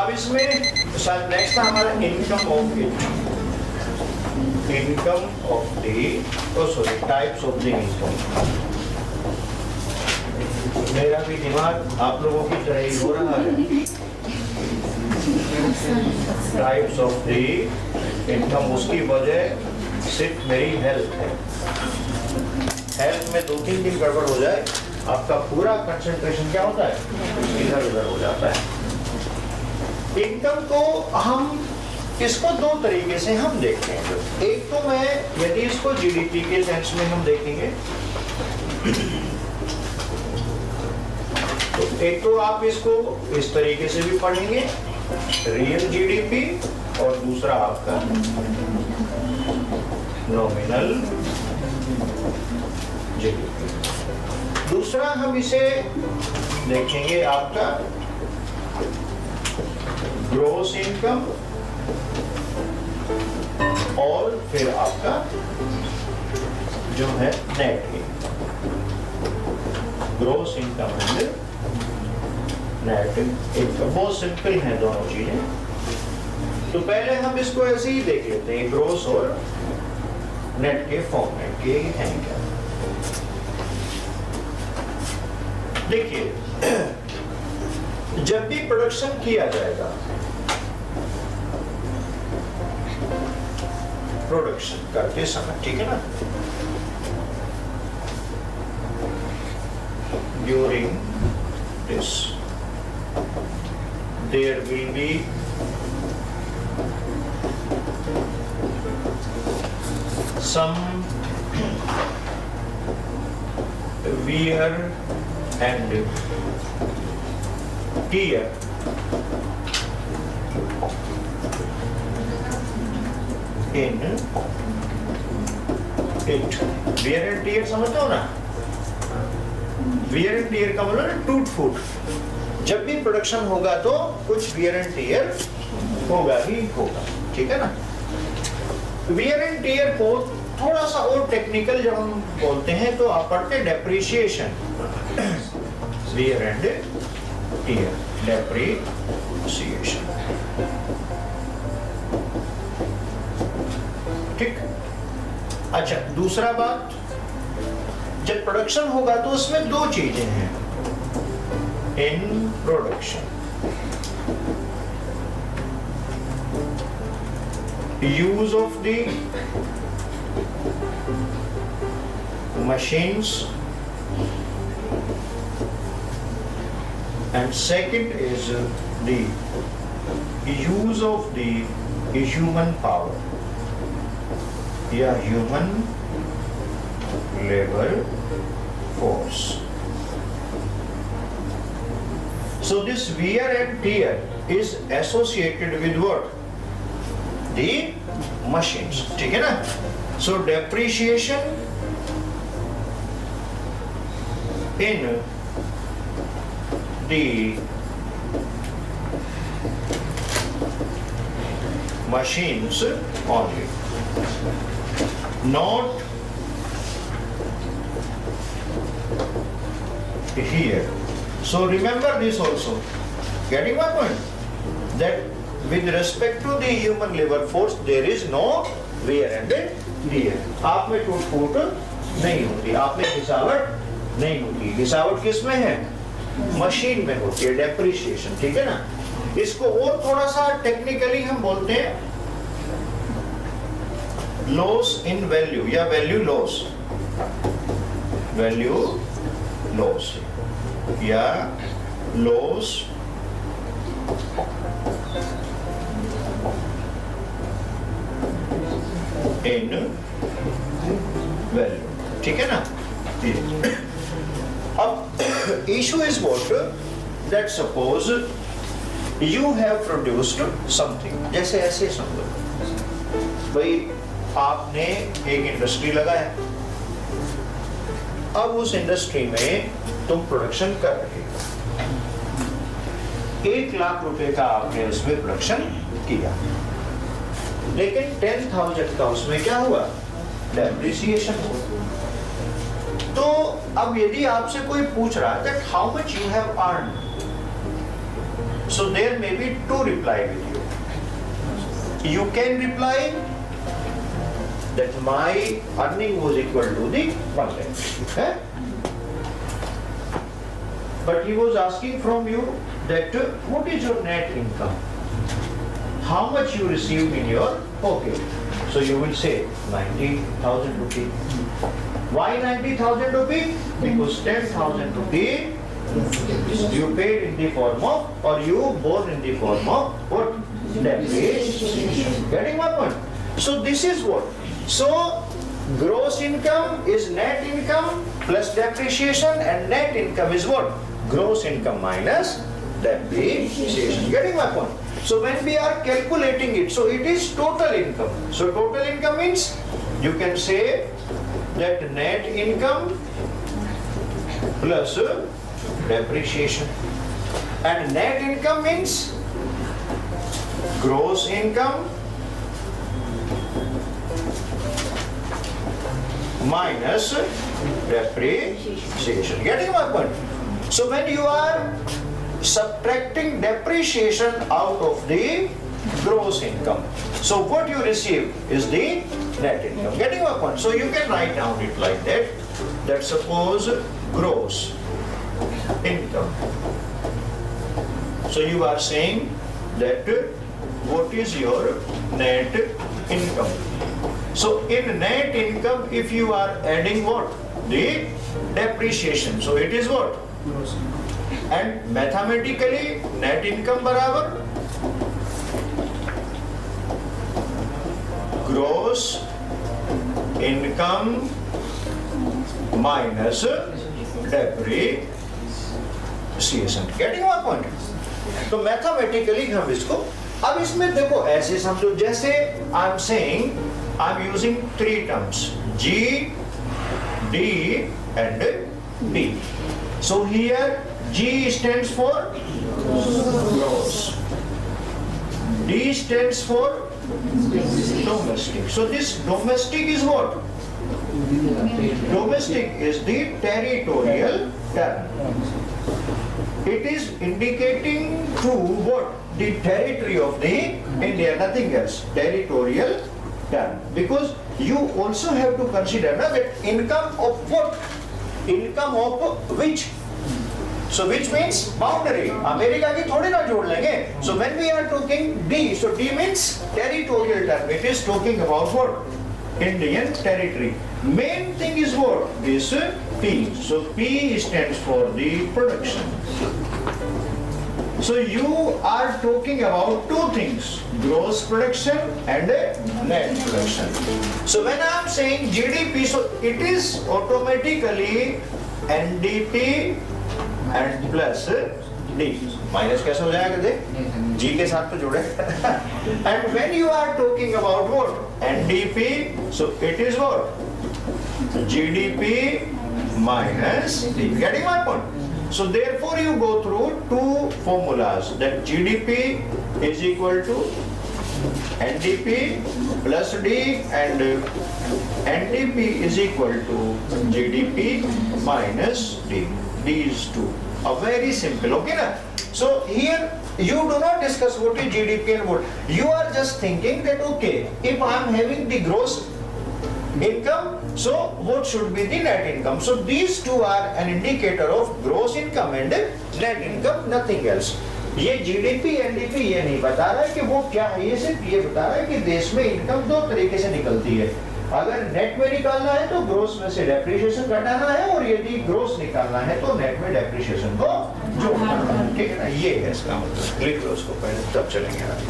अब इसमें शायद नेक्स्ट था हमारा income of it, income of the types of the income. मेरा भी दिमाग आप लोगों की तरह ही हो रहा है। टाइप्स ऑफ द इनकम, उसकी वजह सिर्फ मेरी हेल्थ है। हेल्थ में 2-3 दिन गड़बड़ हो जाए, आपका पूरा कंसंट्रेशन क्या होता है, इधर उधर हो जाता है। इनकम को हम इसको 2 तरीके से हम देखते हैं। एक तो मैं यदि इसको जीडीपी के सेंस में हम देखेंगे, तो एक तो आप इसको इस तरीके से भी पढ़ेंगे, रियल जीडीपी, और दूसरा आपका नॉमिनल जीडीपी। दूसरा हम इसे देखेंगे आपका ग्रॉस इनकम, और फिर आपका जो है net income. Gross income and net income, बहुत सिंपल है दोनों चीजें। तो पहले हम इसको ऐसे ही देख लेते हैं, ग्रॉस और नेट के फॉर्मेट के हैं क्या। देखिए, जब भी प्रोडक्शन किया जाएगा, प्रोडक्शन करते समय, ठीक है ना, during this there will be some wear and tear in it। wear and tear समझते हो ना? wear and tear का मतलब है टूट फूट। जब भी प्रोडक्शन होगा तो कुछ wear and tear होगा ही होगा, ठीक है ना। wear and tear को थोड़ा सा और टेक्निकल जब हम बोलते हैं तो आप पढ़ते हैं depreciation. wear and tear, depreciation, ठीक। अच्छा, दूसरा बात, जब प्रोडक्शन होगा तो उसमें 2 चीजें हैं in production. use of the machines, and second is the use of the human power या human labor force। So this wear and tear is associated with what? The machines, ठीक है ना। So depreciation in the machines only, not here। So remember this also, getting my point, that with respect to the human labor force there is no wear and tear। आप में टूट फूट नहीं होती, आप में घिसावट नहीं होती। घिसावट किस में है? मशीन में होती है, डेप्रिसिएशन, ठीक है ना। इसको और थोड़ा सा टेक्निकली हम बोलते हैं लॉस इन वैल्यू या वैल्यू लॉस, वैल्यू लॉस या लॉस इन वैल्यू, ठीक है ना। अब issue is what, that suppose you have produced something, जैसे ऐसे समझो भाई आपने एक इंडस्ट्री लगाया, अब उस इंडस्ट्री में तुम प्रोडक्शन कर रहे हो, 1 लाख रुपए का आपने उसमें प्रोडक्शन किया, लेकिन 10,000 का उसमें क्या हुआ? डेप्रिसिएशन हुआ। तो अब यदि आपसे कोई पूछ रहा है that how much you have earned, So there may be two reply with you. You can reply that my earning was equal to the 1 lakh. Eh? But he was asking from you that what is your net income? How much you received in your pocket? So you will say 90,000 rupees. Why 90,000 rupees? Because 10,000 rupees you paid in the form of, or you borne in the form of what? Depreciation. Getting my point? So this is what? So gross income is net income plus depreciation, and net income is what? Gross income minus depreciation. Getting my point? So when we are calculating it, so it is total income. So total income means you can say that net income plus depreciation, and net income means gross income minus depreciation. Getting my point? So when you are subtracting depreciation out of the gross income, so what you receive is the net income. Getting my point? So you can write down it like that, that suppose gross income. So you are saying that what is your net income? So in net income, if you are adding what? The depreciation. So it is what? And mathematically net income barabar gross income minus depreciation. Getting my point? तो mathematically हम इसको, अब इसमें देखो ऐसे समझो जैसे I am saying I am using three terms G, D and D. So here G stands for gross, D stands for domestic. So this domestic is what? Domestic is the territorial term. It is indicating to what? The territory of the India, nothing else. Territorial term. Because you also have to consider now that income of what? Income of which? So which means boundary. America की थोड़ी ना जोड़ लेंगे. So when we are talking D, so D means territorial term. It is talking about what? Indian territory. Main thing is what? This P. So P stands for the production. So you are talking about two things, gross production and net production. So when I am saying GDP, so it is automatically NDP and plus D. Minus कैसे हो जाएगा देख? G के साथ तो जुड़े. And when you are talking about what? NDP, so it is what? GDP minus D. Getting my point? So therefore you go through two formulas, that GDP is equal to NDP plus D, and NDP is equal to GDP minus D. These two are very simple, okay na? So here you do not discuss what is GDP and what. You are just thinking that okay, if I am having the gross income, so what should be the net income? So these two are an indicator of gross income and net income, nothing else. ये GDP, NDP ये नहीं बता रहा है कि वो क्या है, ये सिर्फ ये बता रहा है कि देश में इनकम दो तरीके से निकलती है. अगर नेट में निकालना है तो ग्रोस में से डेप्रिसिएशन घटाना है, और यदि ग्रोस निकालना है तो नेट में डेप्रिसिएशन को जोड़ना है. ठीक है ना? ये है इसका मतलब. लिख लो उसको पहले, तब चलेंगे आगे.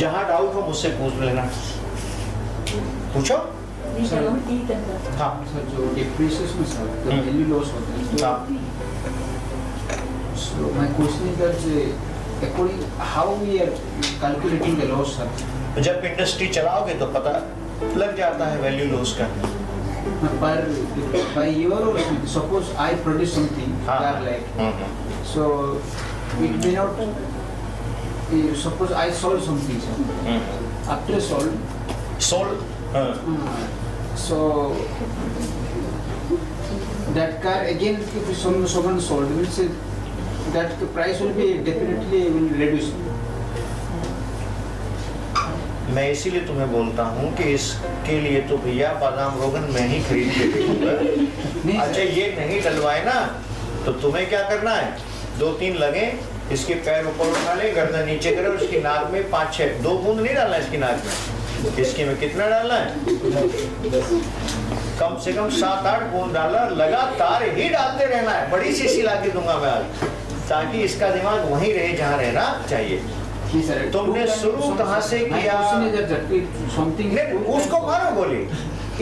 जहां डाउट हो मुझसे पूछ लेना. पूछो. हाँ सर, जो डिप्रिसिएशन सर, जो वैल्यू लॉस होता है, हाँ. So my question is that according how we are calculating the loss, sir? जब इंडस्ट्री चलाओगे तो पता लग जाता है वैल्यू लॉस का. Per by year, or suppose I produce something, हाँ. they are like, so it may not. Suppose I sold something, sir. After sold, so that car again, if someone sold, means that the price will be definitely will reduce. मैं इसीलिए तुम्हें बोलता हूँ कि इसके लिए तो भैया बादाम रोगन मैं ही खरीद के देखूंगा। अच्छा ये नहीं डलवाए ना तो तुम्हें क्या करना है, 2-3 लगे, इसके पैर ऊपर उठा ले, गर्दन नीचे करे, और इसकी नाक में 5-6 2 बूंद नहीं डालना इसकी नाक में, इसकी में कितना डालना है, कम से कम 7-8 बूंद डालना, लगातार ही डालते रहना है। बड़ी शीशी ला के दूंगा मैं आज, ताकि इसका दिमाग वहीं रहे जहाँ रहना चाहिए। तुमने शुरू कहाँ से किया? नहीं, उसको मारो गोली।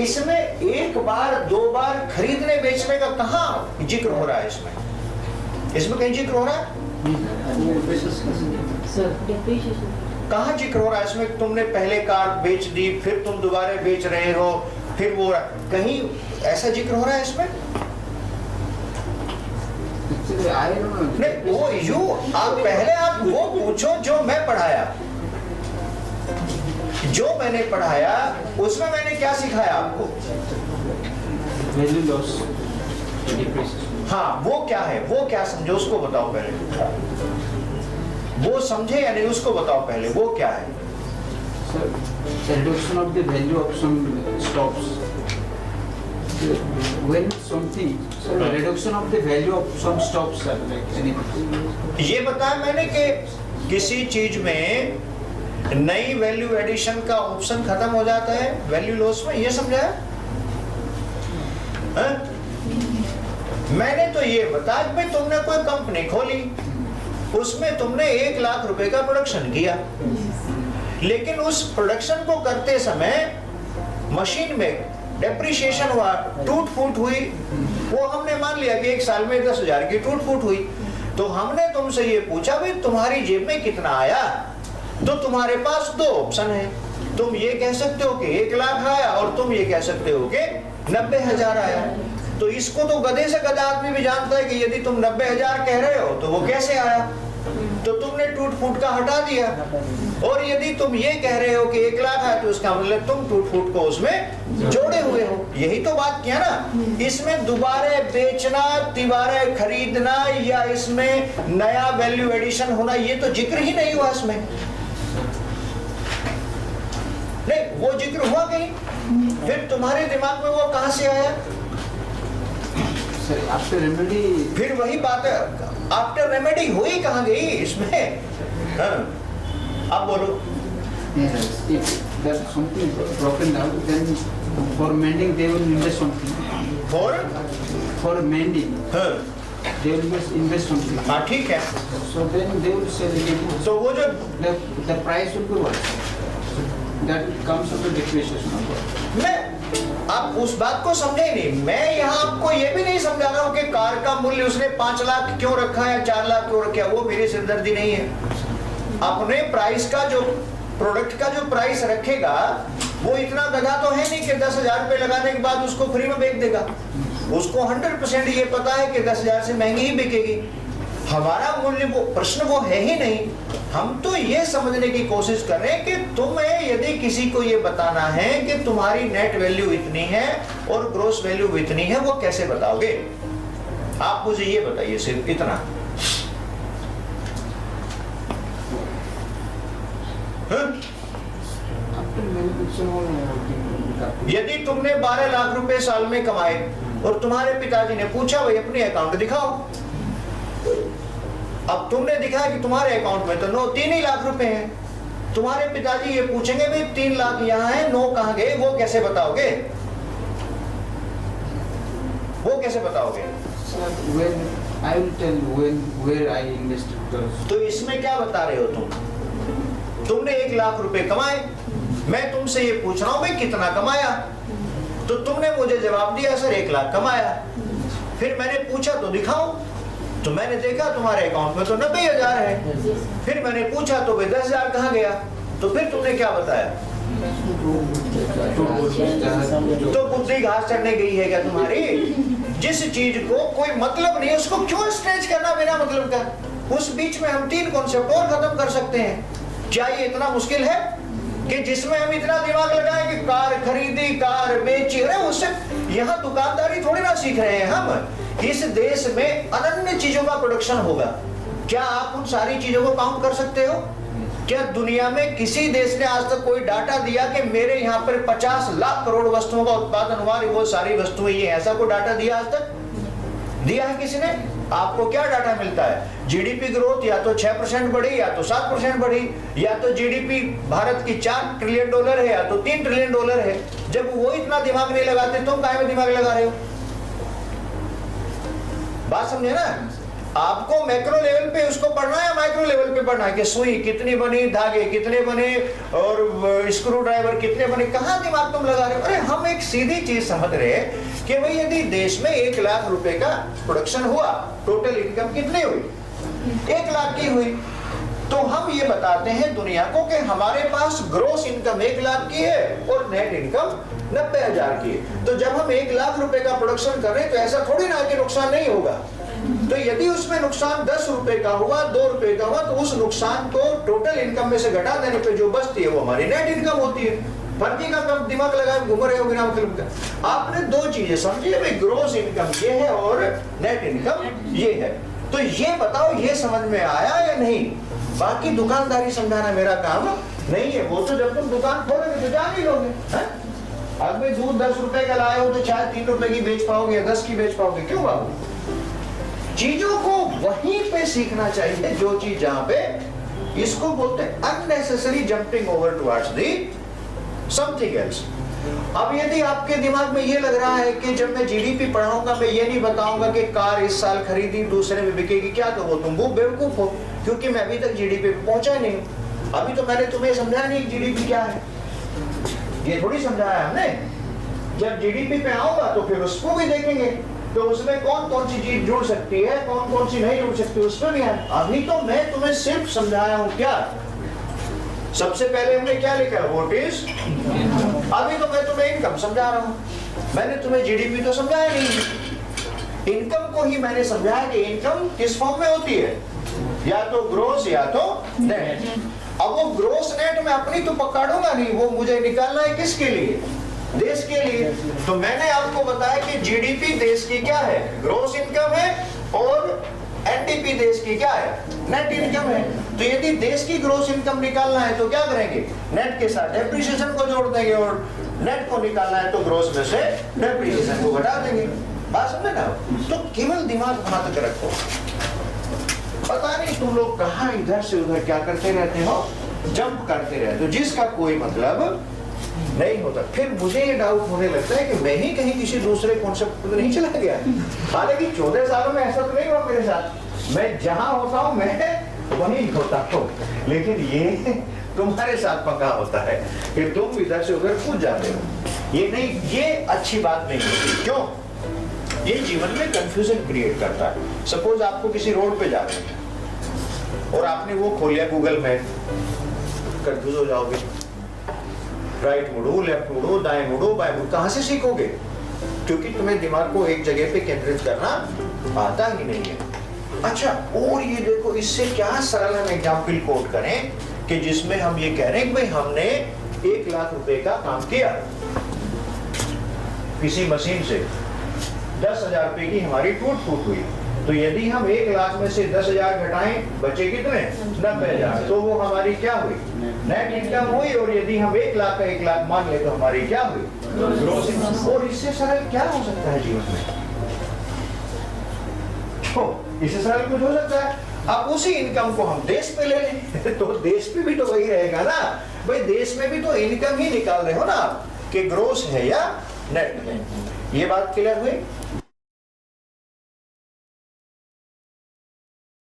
इसमें 1 बार 2 बार खरीदने बेचने का कहाँ जिक्र हो रहा है? इसमें कहीं जिक्र हो रहा है? कहाँ जिक्र हो रहा है इसमें? तुमने पहले कार बेच दी, फिर तुम दोबारा बेच रहे हो, फिर वो कहीं ऐसा जिक्र हो रहा है इसमें? नहीं, वो आप पहले आप वो पूछो जो मैं पढ़ाया, जो मैंने पढ़ाया उसमें मैंने क्या सिखाया आपको? वैल्यू लॉस, हाँ, वो क्या है, वो क्या समझो उसको बताओ पहले। वो समझे या नहीं उसको बताओ पहले, वो क्या है? Reduction of the value of some stocks. When something, reduction of the value of some stocks, like anything. ये बताया मैंने कि किसी चीज में नई वैल्यू एडिशन का ऑप्शन खत्म हो जाता है वैल्यू लॉस में, ये समझाया? मैंने तो ये बताया कि भाई तुमने कोई कंपनी खोली, उसमें तुमने 1 लाख रुपए का प्रोडक्शन किया, लेकिन उस प्रोडक्शन को करते समय मशीन में डेप्रिसिएशन हुआ, टूट फूट हुई, वो हमने मान लिया कि 1 साल में 10,000 की टूट फूट हुई। तो हमने तुमसे ये पूछा भाई तुम्हारी जेब में कितना आया, तो तुम्हारे पास 2 ऑप्शन है। तुम ये कह सकते हो कि 1 लाख आया, और तुम ये कह सकते हो कि 90,000 आया। तो इसको तो गधे से गधा आदमी भी जानता है कि यदि तुम 90,000 कह रहे हो तो वो कैसे आया, तो तुमने टूट फूट का हटा दिया। और यदि तुम ये कह रहे हो कि 1 लाख है तो उसका मतलब तुम टूट फूट को उसमें जोड़े हुए हो। यही तो बात किया ना। इसमें दोबारा बेचना, तिबारा खरीदना, या इसमें नया वैल्यू एडिशन होना, ये तो जिक्र ही नहीं हुआ इसमें। नहीं, वो जिक्र हुआ कहीं, फिर तुम्हारे दिमाग में वो कहां से आया? आफ्टर रेमेडी, फिर वही बात है, आफ्टर रेमेडी हुई कहाँ गई इसमें? हाँ, अब बोलो। if there's something broken down, then for mending they will invest something. For mending, हाँ, they will invest something. हाँ ठीक है। So then they will sell it. तो वो जो The price will be what? That comes under depreciation. मैं, आप उस बात को समझे ही नहीं। मैं यहाँ आपको ये भी नहीं समझा रहा हूँ कि कार का मूल्य उसने 5 लाख क्यों रखा है, 4 लाख क्यों रखा है, वो मेरी सिरदर्दी नहीं है। अपने प्राइस का जो प्रोडक्ट का जो प्राइस रखेगा, वो इतना गधा तो है नहीं कि 10,000 रुपए लगाने के बाद उसको फ्री में बेच देगा। उसको 100% ये पता है कि 10,000 से महंगी ही बिकेगी। हमारा मूल्य वो प्रश्न वो है ही नहीं। हम तो ये समझने की कोशिश कर रहे हैं कि तुम्हें यदि किसी को ये बताना है कि तुम्हारी नेट वैल्यू इतनी है और ग्रॉस वैल्यू इतनी है, वो कैसे बताओगे? आप मुझे ये बताइए, सिर्फ इतना। यदि तुमने 12 लाख रुपए साल में कमाए और तुम्हारे पिताजी ने पूछा भाई अपने अकाउंट दिखाओ, अब तुमने दिखाया कि तुम्हारे अकाउंट में तो 3 ही लाख रुपए हैं। तुम्हारे पिताजी ये पूछेंगे भाई 3 लाख यहाँ है, 9 कहाँ गए, वो कैसे बताओगे? वो कैसे बताओगे? I will tell where I invested. तो इसमें क्या बता रहे हो तुमने 1 लाख रुपए कमाए, मैं तुमसे ये पूछ रहा हूं भाई कितना कमाया, तो तुमने मुझे जवाब दिया सर 1 लाख कमाया। फिर मैंने पूछा तो दिखाओ, तो मैंने देखा तुम्हारे अकाउंट में तो 90,000 है। फिर मैंने पूछा तो भाई 10,000 कहाँ गया, तो फिर तुमने क्या बताया? तो बुद्धि घास चढ़ने गई है क्या तुम्हारी? जिस चीज को कोई मतलब नहीं है उसको क्यों स्ट्रेच करना बिना मतलब का? उस बीच में हम 3 कॉन्सेप्ट और खत्म कर सकते हैं। क्या ये इतना मुश्किल है कि जिसमें हम इतना दिमाग लगाएं कि कार खरीदी, कार बेची? अरे उससे यहाँ दुकानदारी थोड़ी ना सीख रहे हैं हम। इस देश में अनन्य चीजों का प्रोडक्शन होगा। क्या आप उन सारी चीजों को काउंट कर सकते हो? क्या दुनिया में किसी देश ने आज तक कोई डाटा दिया कि मेरे यहाँ पर 50 लाख करोड़ वस्तुओं का उत्पादन हुआ, वो सारी वस्तुएं ये, ऐसा कोई डाटा दिया आज तक? दिया है किसी ने? आपको क्या डाटा मिलता है? जीडीपी ग्रोथ या तो 6% बढ़ी या तो 7% बढ़ी, या तो जीडीपी भारत की $4 ट्रिलियन है या तो $3 ट्रिलियन है। जब वो इतना दिमाग नहीं लगाते, तुम काहे में दिमाग लगा रहे हो? बात समझे ना? आपको मैक्रो लेवल पे उसको पढ़ना है या माइक्रो लेवल पे पढ़ना है कि सुई कितनी बनी, धागे कितने बने और स्क्रू ड्राइवर कितने बने? कहां दिमाग तुम लगा रहे हो? अरे हम एक सीधी चीज समझ रहे हैं कि भाई यदि देश में 1 लाख रुपए का प्रोडक्शन हुआ, टोटल इनकम कितनी हुई? 1 लाख की हुई। तो हम ये बताते हैं दुनिया को कि हमारे पास ग्रोस इनकम 1 लाख की है और नेट इनकम 90,000 की है। तो जब हम 1 लाख रुपए का प्रोडक्शन कर रहे हैं तो ऐसा थोड़ी ना कि नुकसान नहीं होगा। तो यदि उसमें नुकसान 10 रुपए का हुआ, 2 रुपए का हुआ, तो उस नुकसान को टोटल इनकम में से घटा देने पे जो बचती है वो हमारी नेट इनकम होती है। फर्जी का कम दिमाग लगाए घूम रहे हो बिना मतलब का। आपने 2 चीजें समझी है, ग्रोस इनकम ये है और नेट इनकम ये है। तो ये बताओ, ये समझ में आया या नहीं? बाकी दुकानदारी समझाना मेरा काम नहीं है। वो तो जब तुम दुकान खोलोगे तो जान ही लोगे। अब में दूध 10 रुपए का लाए हो तो शायद 3 रुपए की बेच पाओगे या 10 की बेच पाओगे। क्यों बाबू? चीजों को वहीं पे सीखना चाहिए जो चीज जहां पे, इसको बोलते हैं unnecessary jumping over towards the something else. अब यदि आपके दिमाग में ये लग रहा है कि जब मैं जीडीपी पढ़ाऊंगा मैं ये नहीं बताऊंगा कि कार इस साल खरीदी दूसरे में बिकेगी, क्या तो वो तुम वो बेवकूफ हो, क्योंकि मैं अभी तक जीडीपी पे पहुंचा नहीं हूं। अभी तो मैंने तुम्हें समझाया नहीं जीडीपी क्या है, ये थोड़ी समझाया हमने। जब जीडीपी पे आऊंगा तो फिर उसको भी देखेंगे, तो उसमें कौन कौन सी चीज जुड़ सकती है, कौन कौन सी नहीं जुड़ सकती, उसमें भी है। अभी तो मैं तुम्हें सिर्फ समझाया हूं क्या। सबसे पहले हमने क्या लिखा, व्हाट इज। अभी तो मैं तुम्हें इनकम समझा रहा हूं, मैंने तुम्हें जीडीपी तो समझाया नहीं। इनकम को ही मैंने समझाया कि इनकम किस फॉर्म में होती है, या तो ग्रोस या तो नेट। अब वो ग्रोस नेट में अपनी तो पकड़ूंगा नहीं, वो मुझे निकालना है किसके लिए, देश के लिए। तो मैंने आपको बताया कि जीडीपी देश की क्या है, ग्रोस इनकम है, और एनडीपी देश की क्या है, नेट इनकम है। तो यदि देश की ग्रोस इनकम निकालना है तो क्या करेंगे, नेट के साथ डेप्रिसिएशन को जोड़ देंगे, और नेट को निकालना है तो ग्रोस में से डेप्रिसिएशन को घटा देंगे। बात समझे ना? तो केवल दिमाग वहां तक रखो। पता नहीं तुम लोग कहां इधर से उधर क्या करते रहते हो, जंप करते रहते हो जिसका कोई मतलब नहीं होता। फिर मुझे ये डाउट होने लगता है कि मैं ही कहीं किसी दूसरे कॉन्सेप्ट पर नहीं चला गया। हालांकि 14 सालों में ऐसा तो नहीं हुआ मेरे साथ, मैं जहां होता हूं मैं वहीं होता हूं, लेकिन ये तुम्हारे साथ पंगा होता है कि तुम इधर से उधर कूद जाते हो। ये नहीं, ये अच्छी बात नहीं होती। क्यों? ये जीवन में कंफ्यूजन क्रिएट करता है। सपोज आपको किसी रोड पे जा रहे हैं और आपने वो खोलिया गूगल मैप, कंफ्यूज हो जाओगे, राइट मुड़ो, लेफ्ट मुड़ो, दाएं मुड़ो, बाएं मुड़ो, कहां से सीखोगे? क्योंकि तुम्हें दिमाग को एक जगह पे केंद्रित करना आता ही नहीं है। अच्छा, और ये देखो, इससे क्या सरल हम एग्जाम्पल कोट करें कि जिसमें हम ये कह रहे हैं कि भाई हमने 1 लाख रुपए का काम किया किसी मशीन से, 10,000 रुपए की हमारी टूट हुई। तो यदि हम 1 लाख में से 10,000 घटाएं, बचे कितने, 90,000, तो वो हमारी क्या हुई, नेट इनकम हुई। और यदि हम 1 लाख का 1 लाख मान ले तो हमारी क्या हुई, ग्रोस इनकम। और इससे सरल क्या हो सकता है जीवन में? इससे सरल कुछ हो सकता है? अब उसी इनकम को हम देश पे ले लें तो देश पे भी तो वही रहेगा ना भाई, देश में भी तो इनकम ही निकाल रहे हो ना आप कि ग्रोस है या नेट है। ये बात क्लियर हुई?